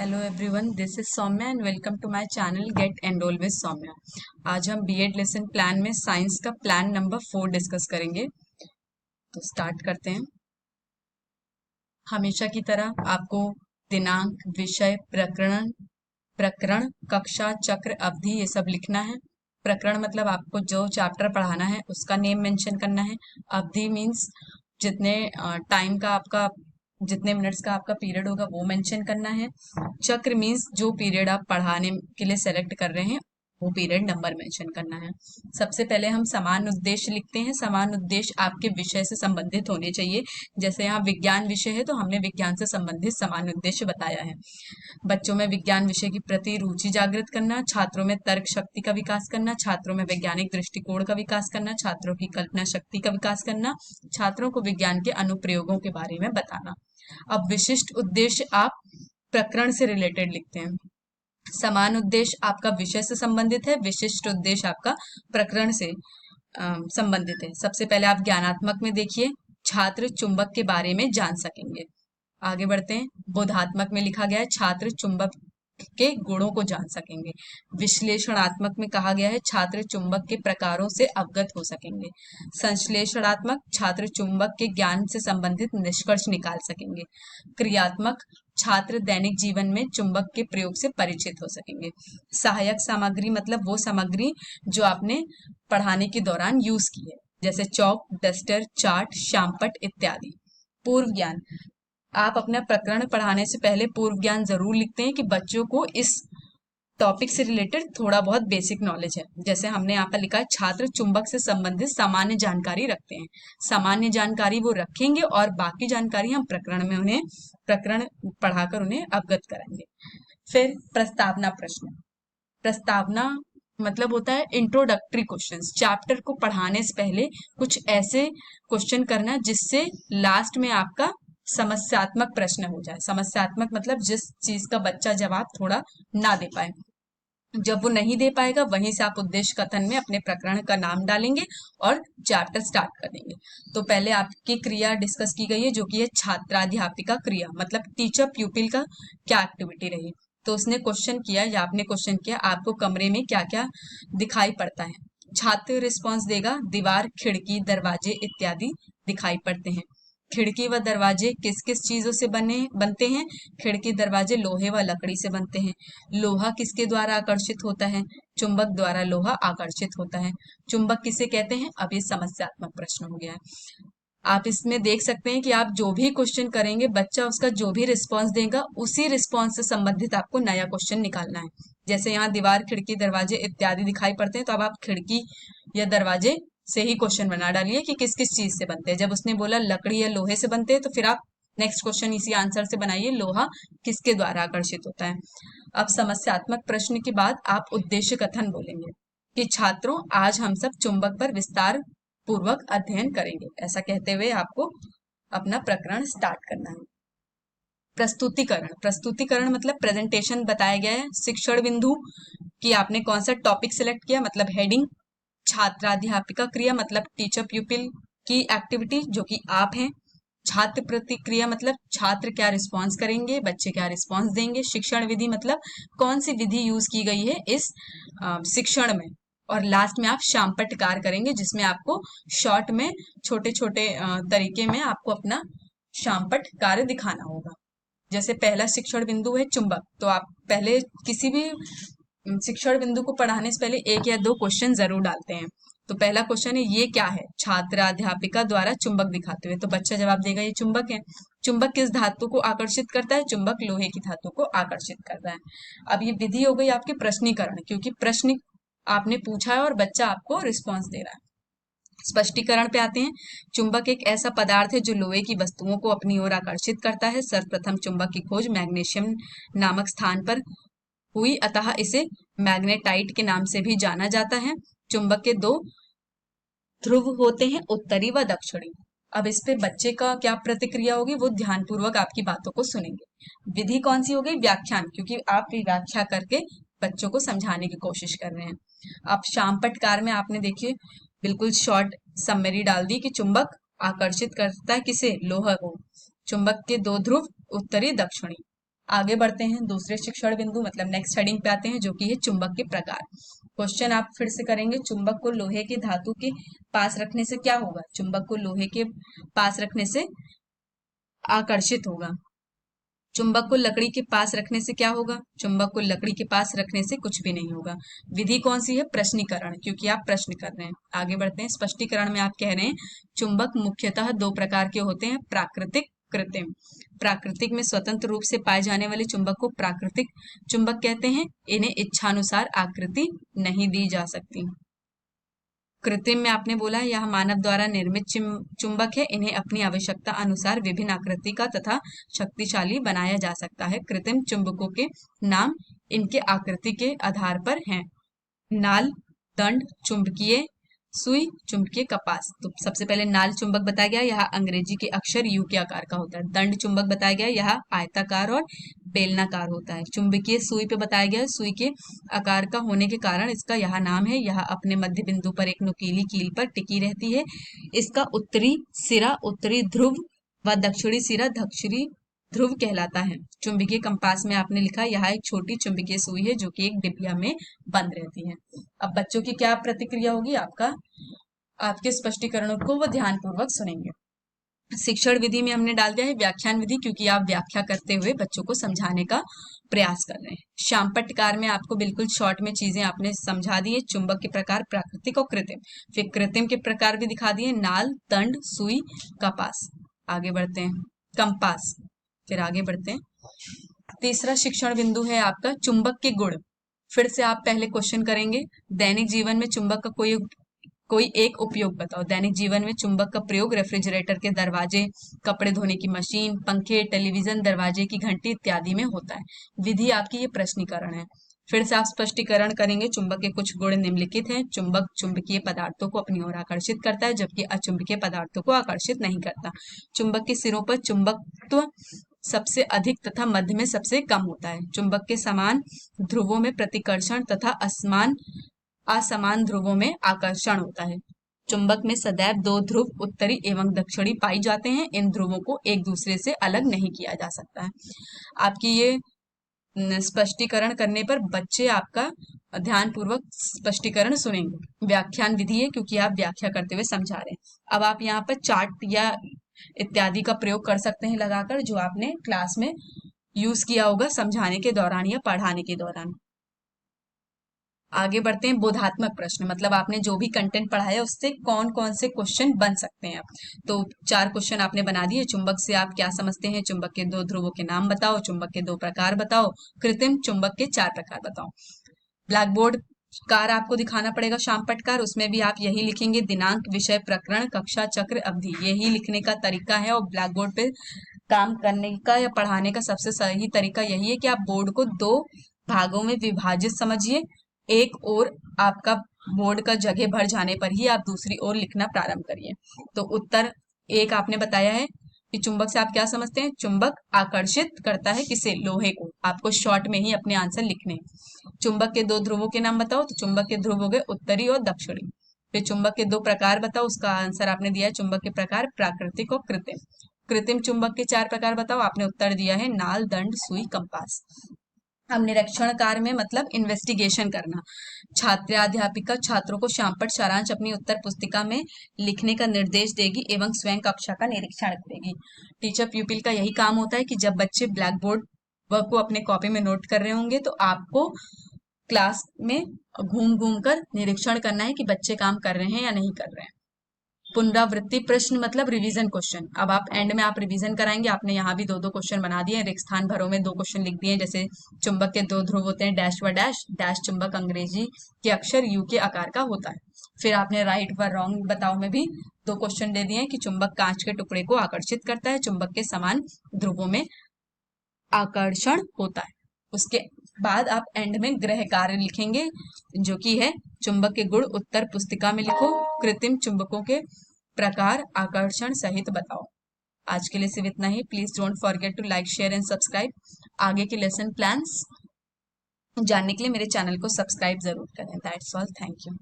Hello everyone, this is Soumya and welcome to my channel get enroll with Soumya. आज हम BEd lesson plan में science का plan number 4 discuss करेंगे। तो start करते हैं। हमेशा की तरह आपको दिनांक, विषय, प्रकरण, कक्षा, चक्र, अवधि ये सब लिखना है। प्रकरण मतलब आपको जो चैप्टर पढ़ाना है उसका नेम मेंशन करना है। अवधि मीन्स जितने टाइम का आपका जितने मिनट्स का आपका पीरियड होगा वो मेंशन करना है। चक्र मीन्स जो पीरियड आप पढ़ाने के लिए सेलेक्ट कर रहे हैं वो पीरियड नंबर मेंशन करना है। सबसे पहले हम समान उद्देश्य लिखते हैं। समान उद्देश्य आपके विषय से संबंधित होने चाहिए। जैसे यहाँ विज्ञान विषय है तो हमने विज्ञान से संबंधित समान उद्देश्य बताया है। बच्चों में विज्ञान विषय की प्रति रुचि जागृत करना, छात्रों में तर्क शक्ति का विकास करना, छात्रों में वैज्ञानिक दृष्टिकोण का विकास करना, छात्रों की कल्पना शक्ति का विकास करना, छात्रों को विज्ञान के अनुप्रयोगों के बारे में बताना। अब विशिष्ट उद्देश्य आप प्रकरण से रिलेटेड लिखते हैं। समान उद्देश्य आपका विषय से संबंधित है, विशिष्ट उद्देश्य आपका प्रकरण से संबंधित है। सबसे पहले आप ज्ञानात्मक में देखिए, छात्र चुंबक के बारे में जान सकेंगे। आगे बढ़ते हैं। बोधात्मक में लिखा गया है छात्र चुंबक के गुणों को जान सकेंगे। विश्लेषणात्मक में कहा गया है छात्र चुंबक के प्रकारों से अवगत हो सकेंगे। संश्लेषणात्मक छात्र चुंबक के ज्ञान से संबंधित निष्कर्ष निकाल सकेंगे। क्रियात्मक छात्र दैनिक जीवन में चुंबक के प्रयोग से परिचित हो सकेंगे। सहायक सामग्री मतलब वो सामग्री जो आपने पढ़ाने के दौरान यूज की है, जैसे चौक, डस्टर, चार्ट, श्यामपट्ट इत्यादि। पूर्व ज्ञान, आप अपना प्रकरण पढ़ाने से पहले पूर्व ज्ञान जरूर लिखते हैं कि बच्चों को इस टॉपिक से रिलेटेड थोड़ा बहुत बेसिक नॉलेज है। जैसे हमने यहाँ पर लिखा है छात्र चुंबक से संबंधित सामान्य जानकारी रखते हैं। सामान्य जानकारी वो रखेंगे और बाकी जानकारी हम प्रकरण पढ़ाकर उन्हें अवगत कराएंगे। फिर प्रस्तावना प्रश्न। प्रस्तावना मतलब होता है इंट्रोडक्टरी क्वेश्चंस। चैप्टर को पढ़ाने से पहले कुछ ऐसे क्वेश्चन करना जिससे लास्ट में आपका समस्यात्मक प्रश्न हो जाए। समस्यात्मक मतलब जिस चीज का बच्चा जवाब थोड़ा ना दे पाए। जब वो नहीं दे पाएगा वहीं से आप उद्देश्य कथन में अपने प्रकरण का नाम डालेंगे और चैप्टर स्टार्ट कर देंगे। तो पहले आपकी क्रिया डिस्कस की गई है जो कि है छात्राध्यापिका क्रिया, मतलब टीचर प्यूपिल का क्या एक्टिविटी रही। तो उसने क्वेश्चन किया या आपने क्वेश्चन किया आपको कमरे में क्या क्या दिखाई पड़ता है। छात्र रिस्पॉन्स देगा दीवार, खिड़की, दरवाजे इत्यादि दिखाई पड़ते हैं। खिड़की व दरवाजे किस किस चीजों से बनते हैं। खिड़की दरवाजे लोहे व लकड़ी से बनते हैं। लोहा किसके द्वारा आकर्षित होता है। चुंबक द्वारा लोहा आकर्षित होता है। चुंबक किसे कहते हैं। अब ये समस्यात्मक प्रश्न हो गया है। आप इसमें देख सकते हैं कि आप जो भी क्वेश्चन करेंगे बच्चा उसका जो भी रिस्पॉन्स देगा उसी रिस्पॉन्स से संबंधित आपको नया क्वेश्चन निकालना है। जैसे यहाँ दीवार, खिड़की, दरवाजे इत्यादि दिखाई पड़ते हैं तो अब आप खिड़की या दरवाजे से ही क्वेश्चन बना डालिए कि किस किस चीज से बनते हैं। जब उसने बोला लकड़ी या लोहे से बनते हैं तो फिर आप नेक्स्ट क्वेश्चन इसी आंसर से बनाइए, लोहा किसके द्वारा आकर्षित होता है। अब समस्यात्मक प्रश्न के बाद आप उद्देश्य कथन बोलेंगे कि छात्रों आज हम सब चुंबक पर विस्तार पूर्वक अध्ययन करेंगे। ऐसा कहते हुए आपको अपना प्रकरण स्टार्ट करना है। प्रस्तुतिकरण। प्रस्तुतिकरण मतलब प्रेजेंटेशन बताया गया है। शिक्षण बिंदु कि आपने कौन सा टॉपिक सिलेक्ट किया, मतलब हेडिंग। छात्राध्यापिका क्रिया मतलब टीचर प्यूपिल की एक्टिविटी जो कि आप हैं। छात्र प्रतिक्रिया मतलब छात्र क्या रिस्पॉन्स करेंगे, बच्चे क्या रिस्पॉन्स देंगे। शिक्षण विधि मतलब कौन सी विधि यूज की गई है इस शिक्षण में। और लास्ट में आप शामपट्ट कार्य करेंगे जिसमें आपको शॉर्ट में छोटे छोटे तरीके में आपको अपना शामपट्ट कार्य दिखाना होगा। जैसे पहला शिक्षण बिंदु है चुंबक, तो आप पहले किसी भी शिक्षण बिंदु को पढ़ाने से पहले एक या दो क्वेश्चन जरूर डालते हैं। तो पहला क्वेश्चन है ये क्या है, छात्राध्यापिका द्वारा चुंबक दिखाते हुए। तो बच्चा जवाब देगा ये चुंबक है। चुंबक किस धातु को आकर्षित करता है। चुंबक लोहे की धातु को आकर्षित करता है। अब ये विधि हो गई आपके प्रश्नीकरण, क्योंकि प्रश्न आपने पूछा है और बच्चा आपको रिस्पॉन्स दे रहा है। स्पष्टीकरण पे आते हैं। चुंबक एक ऐसा पदार्थ है जो लोहे की वस्तुओं को अपनी ओर आकर्षित करता है। सर्वप्रथम चुंबक की खोज मैग्नीशियम नामक स्थान पर हुई, अतः इसे मैग्नेटाइट के नाम से भी जाना जाता है। चुंबक के दो ध्रुव होते हैं, उत्तरी व दक्षिणी। अब इस पे बच्चे का क्या प्रतिक्रिया होगी वो ध्यानपूर्वक आपकी बातों को सुनेंगे। विधि कौन सी हो गई, व्याख्यान, क्योंकि आप व्याख्या करके बच्चों को समझाने की कोशिश कर रहे हैं। अब शामपट्ट कार्य में आपने देखिए बिल्कुल शॉर्ट समरी डाल दी कि चुंबक आकर्षित करता है किसे, लोहा को। चुंबक के दो ध्रुव उत्तरी दक्षिणी। आगे बढ़ते हैं दूसरे शिक्षण बिंदु मतलब नेक्स्ट हेडिंग पे आते हैं, जो कि है चुंबक के प्रकार। क्वेश्चन आप फिर से करेंगे, चुंबक को लोहे की धातु के पास रखने से क्या होगा? चुंबक को लोहे के पास रखने से आकर्षित होगा। चुंबक को लकड़ी के पास रखने से क्या होगा? चुंबक को लकड़ी के पास रखने से कुछ भी नहीं होगा। विधि कौन सी है? प्रश्नीकरण, क्योंकि आप प्रश्न कर रहे हैं। आगे बढ़ते हैं, स्पष्टीकरण में आप कह रहे हैं चुंबक मुख्यतः दो प्रकार के होते हैं, प्राकृतिक, कृत्रिम। प्राकृतिक में स्वतंत्र रूप से पाए जाने वाले चुंबक को प्राकृतिक चुंबक कहते हैं। इन्हें इच्छानुसार आकृति नहीं दी जा सकती। कृत्रिम में आपने बोला यह मानव द्वारा निर्मित चुंबक है। इन्हें अपनी आवश्यकता अनुसार विभिन्न आकृति का तथा शक्तिशाली बनाया जा सकता है। कृत्रिम चुंबकों के नाम इनके आकृति के आधार पर हैं। नाल, दंड, चुंबकीय सुई, चुंबकीय कपास। तो सबसे पहले नाल चुंबक बताया गया, यह अंग्रेजी के अक्षर यू के आकार का होता है। दंड चुंबक बताया गया, यह आयताकार और बेलनाकार होता है। चुंबकीय सुई पे बताया गया, सुई के आकार का होने के कारण इसका यह नाम है। यह अपने मध्य बिंदु पर एक नुकीली कील पर टिकी रहती है। इसका उत्तरी सिरा उत्तरी ध्रुव व दक्षिणी सिरा दक्षिणी ध्रुव कहलाता है। चुंबकीय कंपास में आपने लिखा यह एक छोटी चुंबकीय सुई है जो कि एक डिबिया में बंद रहती है। अब बच्चों की क्या प्रतिक्रिया होगी? आपके स्पष्टीकरणों को वो ध्यान पूर्वक सुनेंगे। शिक्षण विधि में हमने डाल दिया है व्याख्यान विधि, क्योंकि आप व्याख्या करते हुए बच्चों को समझाने का प्रयास कर रहे हैं। शामपट्टकार में आपको बिल्कुल शॉर्ट में चीजें आपने समझा दी है। चुंबक के प्रकार प्राकृतिक और कृत्रिम, फिर कृत्रिम के प्रकार भी दिखा दिए, नाल, दंड, सुई, कपास। आगे बढ़ते हैं, कंपास। फिर आगे बढ़ते हैं, तीसरा शिक्षण बिंदु है आपका चुंबक के गुण। फिर से आप पहले क्वेश्चन करेंगे, दैनिक जीवन में चुंबक का कोई एक उपयोग बताओ। दैनिक जीवन में चुंबक का प्रयोग रेफ्रिजरेटर के दरवाजे, कपड़े धोने की मशीन, पंखे, टेलीविजन, दरवाजे की घंटी इत्यादि में होता है। विधि आपकी ये प्रश्नीकरण है। फिर से आप स्पष्टीकरण करेंगे, चुंबक के कुछ गुण निम्नलिखित हैं। चुंबक चुंबकीय पदार्थों को अपनी ओर आकर्षित करता है, जबकि अचुंबकीय पदार्थों को आकर्षित नहीं करता। चुंबक के सिरों पर चुंबकत्व सबसे अधिक तथा मध्य में सबसे कम होता है। चुंबक के समान ध्रुवों में प्रतिकर्षण तथा असमान ध्रुवों में आकर्षण होता है। चुंबक में सदैव दो ध्रुव उत्तरी एवं दक्षिणी पाई जाते हैं। इन ध्रुवों को एक दूसरे से अलग नहीं किया जा सकता है। आपकी ये स्पष्टीकरण करने पर बच्चे आपका ध्यान पूर्वक स्पष्टीकरण सुनेंगे। व्याख्यान विधि है, क्योंकि आप व्याख्या करते हुए समझा रहे हैं। अब आप यहाँ पर चार्ट या इत्यादि का प्रयोग कर सकते हैं लगाकर, जो आपने क्लास में यूज किया होगा समझाने के दौरान या पढ़ाने के दौरान। आगे बढ़ते हैं, बोधात्मक प्रश्न मतलब आपने जो भी कंटेंट पढ़ाया है उससे कौन कौन से क्वेश्चन बन सकते हैं। तो 4 क्वेश्चन आपने बना दिए। चुंबक से आप क्या समझते हैं? चुंबक के 2 ध्रुवों के नाम बताओ, चुंबक के 2 प्रकार बताओ, कृत्रिम चुंबक के 4 प्रकार बताओ। ब्लैक बोर्ड कार आपको दिखाना पड़ेगा शामपट्टकार, उसमें भी आप यही लिखेंगे, दिनांक, विषय, प्रकरण, कक्षा, चक्र, अवधि। यही लिखने का तरीका है। और ब्लैक बोर्ड पे काम करने का या पढ़ाने का सबसे सही तरीका यही है कि आप बोर्ड को 2 भागों में विभाजित समझिए। एक ओर आपका बोर्ड का जगह भर जाने पर ही आप दूसरी ओर लिखना प्रारंभ करिए। तो उत्तर 1 आपने बताया है कि चुंबक से आप क्या समझते हैं? चुंबक आकर्षित करता है किसे? लोहे को। आपको शॉर्ट में ही अपने आंसर लिखने हैं। चुंबक के 2 ध्रुवों के नाम बताओ, तो चुंबक के ध्रुव हो गए उत्तरी और दक्षिणी। फिर चुंबक के 2 प्रकार बताओ, उसका आंसर आपने दिया है चुंबक के प्रकार प्राकृतिक और कृत्रिम। कृत्रिम चुंबक के 4 प्रकार बताओ, आपने उत्तर दिया है नाल, दंड, सुई, कंपास। अब निरीक्षण कार्य में मतलब इन्वेस्टिगेशन करना। छात्राध्यापिका छात्रों को शामपट्ट सारांश अपनी उत्तर पुस्तिका में लिखने का निर्देश देगी एवं स्वयं कक्षा का निरीक्षण करेगी। टीचर प्यूपिल का यही काम होता है कि जब बच्चे ब्लैक बोर्ड वर्क को अपने कॉपी में नोट कर रहे होंगे तो आपको क्लास में घूम घूम कर निरीक्षण करना है कि बच्चे काम कर रहे हैं या नहीं कर रहे हैं। पुनरावृत्ति प्रश्न मतलब रिवीजन क्वेश्चन। अब आप एंड में आप रिवीजन कराएंगे। आपने यहाँ भी 2-2 क्वेश्चन बना दिए। रिक्त स्थान भरो में 2 क्वेश्चन लिख दिए, जैसे चुंबक के 2 ध्रुव होते हैं डैश व डैश। डैश चुंबक अंग्रेजी के अक्षर यू के आकार का होता है। फिर आपने राइट व रॉन्ग बताओ में भी 2 क्वेश्चन दे दिए कि चुंबक कांच के टुकड़े को आकर्षित करता है, चुंबक के समान ध्रुवों में आकर्षण होता है। उसके बाद आप एंड में गृह कार्य लिखेंगे, जो कि है चुंबक के गुण उत्तर पुस्तिका में लिखो, कृत्रिम चुंबकों के प्रकार आकर्षण सहित बताओ। आज के लिए सिर्फ इतना ही। Please don't forget to like, share and subscribe. आगे के लेसन प्लान्स जानने के लिए मेरे चैनल को सब्सक्राइब जरूर करें। That's all, thank you.